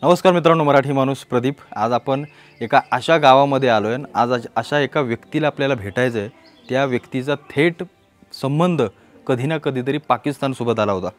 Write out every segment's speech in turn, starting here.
नमस्कार मित्रांनो, मराठी माणूस प्रदीप। आज आपण एका अशा गावामध्ये आलो आहे। आज अशा एका व्यक्तीला आपल्याला भेटायचं आहे। त्या व्यक्तीचा थेट संबंध कधी ना कधीतरी पाकिस्तानसोबत आला होता।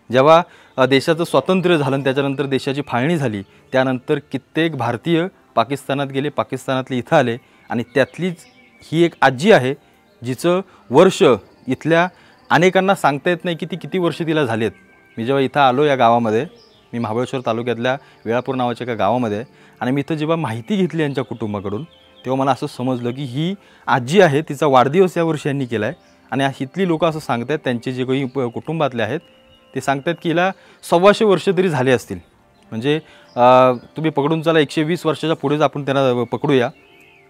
जेव्हा देशाचं स्वातंत्र्य झालं, त्याच्यानंतर देशाची फाळणी झाली, त्यानंतर कित्येक भारतीय पाकिस्तानात गेले, पाकिस्तानातले इथं आले आणि त्यातलीच ही एक आजी आहे जिचं वर्ष इथल्या अनेकांना सांगता येत नाही की ती किती वर्ष तिला झालेत। मी जेव्हा इथं आलो या गावामध्ये, मी महाबळेश्वर तालुक्यातल्या वेळापूर नावाच्या एका गावामध्ये आणि मी इथं जेव्हा माहिती घेतली यांच्या कुटुंबाकडून, तेव्हा मला असं समजलं की ही आजी आहे, तिचा वाढदिवस या वर्षी यांनी केला आहे। आणि इथली लोक असं सांगतात, त्यांचे जे काही कुटुंबातले आहेत ते सांगतात की हिला 125 वर्ष तरी झाले असतील। म्हणजे तुम्ही पकडून चला 120 वर्षाच्या पुढेच आपण त्यांना पकडूया।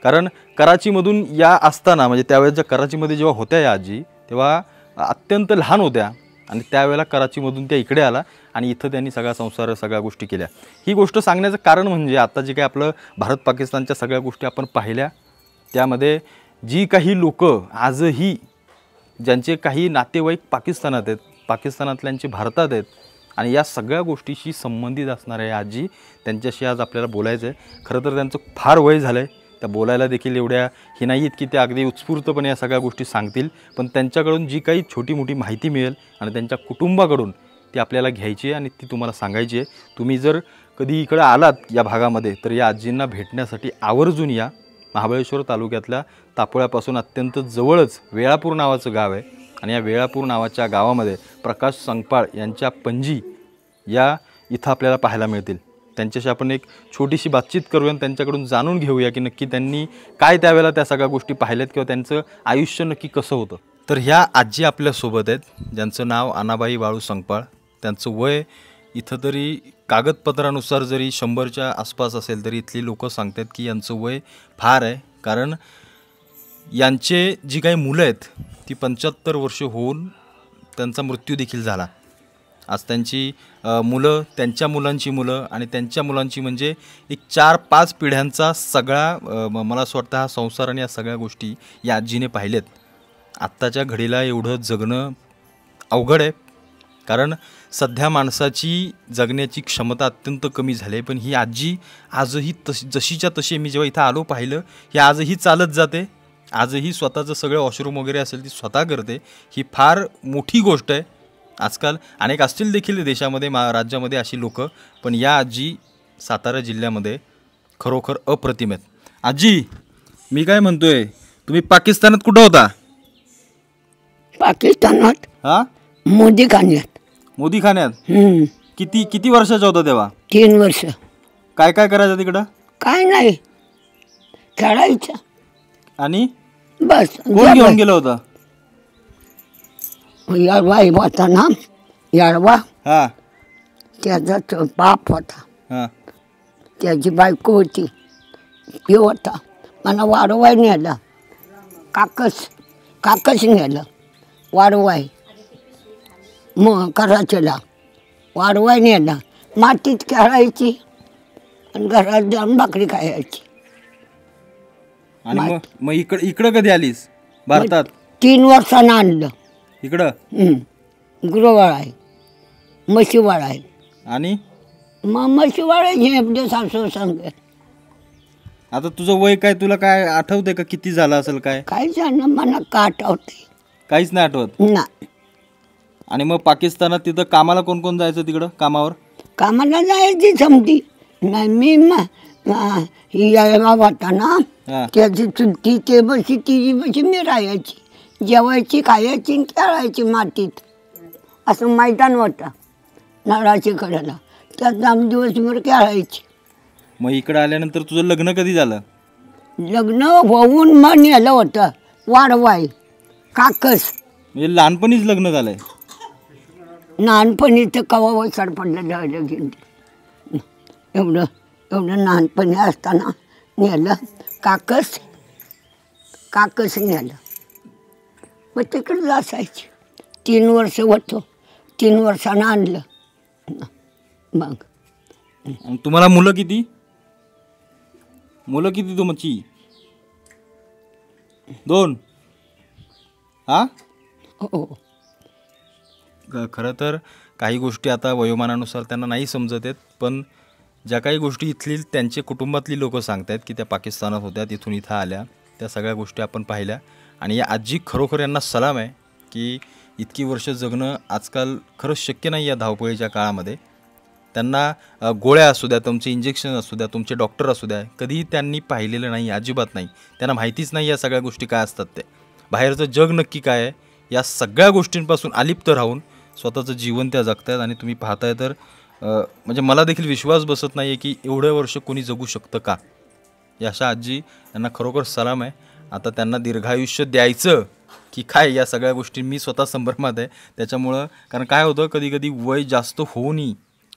कारण कराचीमधून या असताना, म्हणजे त्यावेळेस ज्या कराचीमध्ये जेव्हा होत्या या आजी, तेव्हा अत्यंत लहान होत्या आणि त्यावेळेला कराचीमधून त्या इकडे आला आणि इथं त्यांनी सगळा संसार, सगळ्या गोष्टी केल्या। ही गोष्ट सांगण्याचं कारण म्हणजे आता जे काही आपलं भारत पाकिस्तानच्या सगळ्या गोष्टी आपण पाहिल्या, त्यामध्ये जी काही लोक आजही, ज्यांचे काही नातेवाईक पाकिस्तानात आहेत, पाकिस्तानातल्यांचे भारतात आहेत आणि या सगळ्या गोष्टीशी संबंधित असणारे आजी, त्यांच्याशी आज आपल्याला बोलायचं आहे। खरं तर त्यांचं फार वय झालं आहे, त्या बोलायला देखील एवढ्या ही नाहीत की ते अगदी उत्स्फूर्तपणे या सगळ्या गोष्टी सांगतील, पण त्यांच्याकडून जी काही छोटी मोठी माहिती मिळेल आणि त्यांच्या कुटुंबाकडून ती आपल्याला घ्यायची आहे आणि ती तुम्हाला सांगायची आहे। तुम्ही जर कधी इकडे आलात या भागामध्ये तर या आजींना भेटण्यासाठी आवर्जून या। महाबळेश्वर तालुक्यातल्या तापोळ्यापासून अत्यंत जवळच वेळापूर नावाचं गाव आहे आणि या वेळापूर नावाच्या गावामध्ये प्रकाश संगपाळ यांच्या पणजी या इथं आपल्याला पाहायला मिळतील। त्यांच्याशी आपण एक छोटीशी बातचीत करूया आणि त्यांच्याकडून जाणून घेऊया की नक्की त्यांनी काय त्यावेळेला त्या सगळ्या गोष्टी पाहिल्यात किंवा त्यांचं आयुष्य नक्की कसं होतं। तर ह्या आजी आपल्यासोबत आहेत, ज्यांचं नाव अनाबाई वाळू संगपाळ। त्यांचं वय इथं तरी कागदपत्रानुसार जरी 100च्या आसपास असेल तरी इथली लोक सांगतात की यांचं वय फार आहे। कारण यांचे जी काही मुलं आहेत ती 75 वर्ष होऊन त्यांचा मृत्यू देखील झाला। आज त्यांची मुलं, त्यांच्या मुलांची मुलं आणि त्यांच्या मुलांची, म्हणजे एक 4-5 पिढ्यांचा सगळा मला असं वाटतं हा संसार आणि या सगळ्या गोष्टी या आजीने पाहिलेत। आत्ताच्या घडीला एवढं जगणं अवघड आहे, कारण सध्या माणसाची जगण्याची क्षमता अत्यंत कमी झाली आहे। पण ही आजी आजही जशीच्या तशी, मी जेव्हा इथं आलो पाहिलं, ही आजही चालत जाते, आजही स्वतःचं सगळं वॉशरूम वगैरे असेल ती स्वतः करते। ही फार मोठी गोष्ट आहे। आजकाल अनेक असतील देखील देशामध्ये, राज्यामध्ये अशी लोक, पण या आजी सातारा जिल्ह्यामध्ये खरोखर अप्रतिम आहेत। आजी, मी काय म्हणतोय, तुम्ही पाकिस्तानात कुठं होता? पाकिस्तानात हा, मोदीखान्यात। मोदीखान्यात? किती वर्षाचा होता तेव्हा? 3 वर्ष। काय काय करायचं तिकडं? काय नाही, खेळायचं आणि बस। कोण घेऊन गेलं होतं? याडवा होता ना, याडवा, हा त्याचा बाप होता, हा त्याची बायको होती, हे होता। मला वाडवाय नेलं, काकस नेलं वाडवाय, मग कराचीला वाडवाय नेलं। मातीत खेळायची आणि घरात जाऊन भाकरी खायची। आणि मग इकडं कधी आलीस भारतात? 3 वर्षानं आणलं इकडं। गुरवाळ आहे, म्हशीवाळ आहे, आणि मग म्हशीवाळायची आपल्या सासू सांग। आता तुझं वय काय, तुला काय आठवतंय का किती झालं असेल? काय जाणं मला का आठवते, काहीच नाही आठवत ना। आणि मग पाकिस्तानात तिथं कामाला कोण कोण जायचं तिकडं कामावर? कामाला जायची समधी नाही, मी ही गाव होता ना, त्याची चुलती ते बशी, तिची बशी मी राहायची, जेवायची, खायची, खेळायची मातीत। असं मैदान होतं नारळाच्या कडेला, त्यात आम्ही दिवसभर खेळायची। मग इकडं आल्यानंतर तुझं लग्न कधी झालं? लग्न होऊन मग नेलं होतं वाडवाय, काकस। म्हणजे लहानपणीच लग्न झालंय? लहानपणी तर कवा वसाड पडलं लगीन, एवढं लहानपणी असताना नेलं काकस नेलं। मग तिकडं असायची, 3 वर्ष होतो, 3 वर्षानं आणलं। मग तुम्हाला मुलं किती तुमची? 2? हा, हो। खरं तर काही गोष्टी आता वयोमानानुसार त्यांना नाही समजत आहेत, पण ज्या काही गोष्टी इथली त्यांचे कुटुंबातली लोक सांगतायत की त्या पाकिस्तानात होत्या, तिथून इथं आल्या, त्या सगळ्या गोष्टी आपण पाहिल्या. आणि या आजी खरोखर यांना सलाम आहे की इतकी वर्ष जगणं आजकाल खरंच शक्य नाही या धावपळीच्या काळामध्ये. त्यांना गोळ्या असू द्या, तुमचे इंजेक्शन असू द्या, तुमचे डॉक्टर असू द्या, कधीही त्यांनी पाहिलेलं नाही, अजिबात नाही. त्यांना माहितीच नाही या सगळ्या गोष्टी काय असतात, ते बाहेरचं जग नक्की काय आहे, या सगळ्या गोष्टींपासून अलिप्त राहून स्वतःचं जीवन त्या जगतायत. आणि तुम्ही पाहताय तर म्हणजे मला देखील विश्वास बसत नाही आहे की एवढे वर्ष कोणी जगू शकतं का. या अशा आजी यांना खरोखर सलाम आहे. आता त्यांना दीर्घायुष्य द्यायचं की काय, या सगळ्या गोष्टी मी स्वतः संभ्रमात आहे त्याच्यामुळं. कारण काय होतं, कधी कधी वय जास्त होऊनही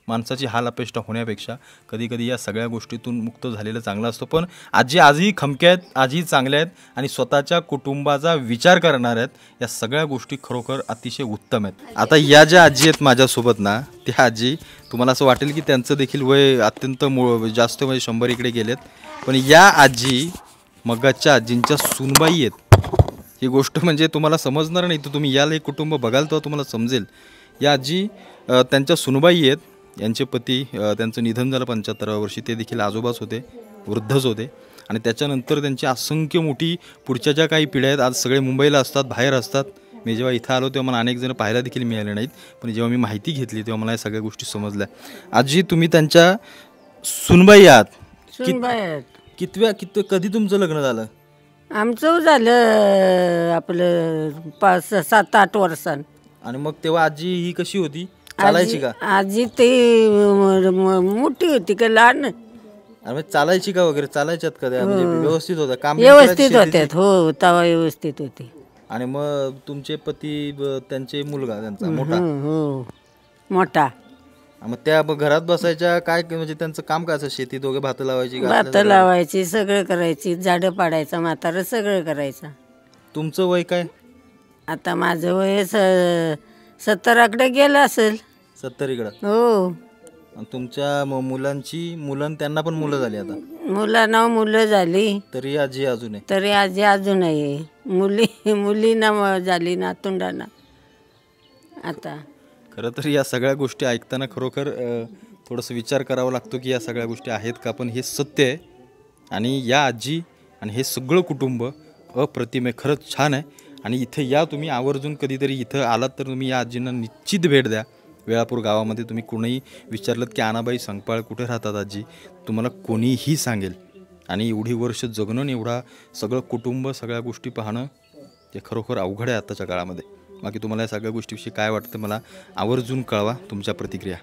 माणसाची हाल अपेष्टा होण्यापेक्षा कधी कधी या सगळ्या गोष्टीतून मुक्त झालेलं चांगलं असतं. पण आजी आजही खमक्या आहेत, आजही चांगल्या आहेत आणि स्वतःच्या कुटुंबाचा विचार करणार आहेत. या सगळ्या गोष्टी खरोखर अतिशय उत्तम आहेत. आता या ज्या आजी आहेत माझ्यासोबत ना, त्या आजी तुम्हाला असं वाटेल की त्यांचं देखील वय अत्यंत जास्त, म्हणजे 100 इकडे गेलेत. पण या आजी मगाच्या आजींच्या सुनबाई आहेत. ही गोष्ट म्हणजे तुम्हाला समजणार नाही, तर तुम्ही याला एक कुटुंब बघाल तेव्हा तुम्हाला समजेल. या आजी त्यांच्या सुनबाई आहेत. यांचे पती, त्यांचं निधन झालं 75व्या वर्षी, ते देखील आजोबाच होते, वृद्धच होते. आणि त्याच्यानंतर त्यांची असंख्य मोठी पुढच्या ज्या काही पिढ्या आहेत आज सगळे मुंबईला असतात, बाहेर असतात. मी जेव्हा इथं आलो तेव्हा मला अनेक जण पाहायला देखील मिळाले नाहीत, पण जेव्हा मी माहिती घेतली तेव्हा मला या सगळ्या गोष्टी समजल्या. आजी तुम्ही त्यांच्या सुनबाई आहात. कधी तुमचं लग्न झालं? आमचं झालं आपलं 7-8 वर्षां. आणि मग तेव्हा आजी ही कशी होती, चालायची का? आजी ते मोठी होती का लहान? आणि चालायची का वगैरे, चालायच्यात का त्या? म्हणजे व्यवस्थित होत्या, काम व्यवस्थित होत्यात. हो, तवा व्यवस्थित होती. आणि मग तुमचे पती, त्यांचे मुलगा त्यांचा मोठा? हो, मोठा. मग त्या घरात बसायच्या काय, म्हणजे त्यांचं काम काय असं, शेती, दोघे भात लावायची, भात लावायची, सगळं करायची, झाडं पाडायचं, म्हातारं सगळं करायचं. तुमचं वय काय? आता माझं वय 70कडे गेलं असेल. 70 इकडं? हो. आणि तुमच्या मुलांची त्यांना पण मुलं झाली आता? मुलं झाली. तरी आजी अजून आहे? तरी आजी अजून आहे. मुलींना झाली, नातुंडांना. आता खरं तर या सगळ्या गोष्टी ऐकताना खरोखर थोडंसं विचार करावा लागतो की या सगळ्या गोष्टी आहेत का. पण हे सत्य आहे. आणि या आजी आणि हे सगळं कुटुंब अप्रतिम आहे, खरंच छान आहे. आणि इथं या तुम्ही आवर्जून, कधीतरी इथं आलात तर तुम्ही या आजींना निश्चित भेट द्या. वेळापूर गावामध्ये तुम्ही कोणीही विचारलं की आनाबाई संकपाळ कुठे राहतात आजी, तुम्हाला कोणीही सांगेल. आणि एवढी वर्ष जगणं, एवढा सगळं कुटुंब, सगळ्या गोष्टी पाहणं, ते खरोखर अवघड आहे आताच्या काळामध्ये. बाकी तुम्हाला या सगळ्या गोष्टीविषयी काय वाटतं मला आवर्जून कळवा, तुमच्या प्रतिक्रिया.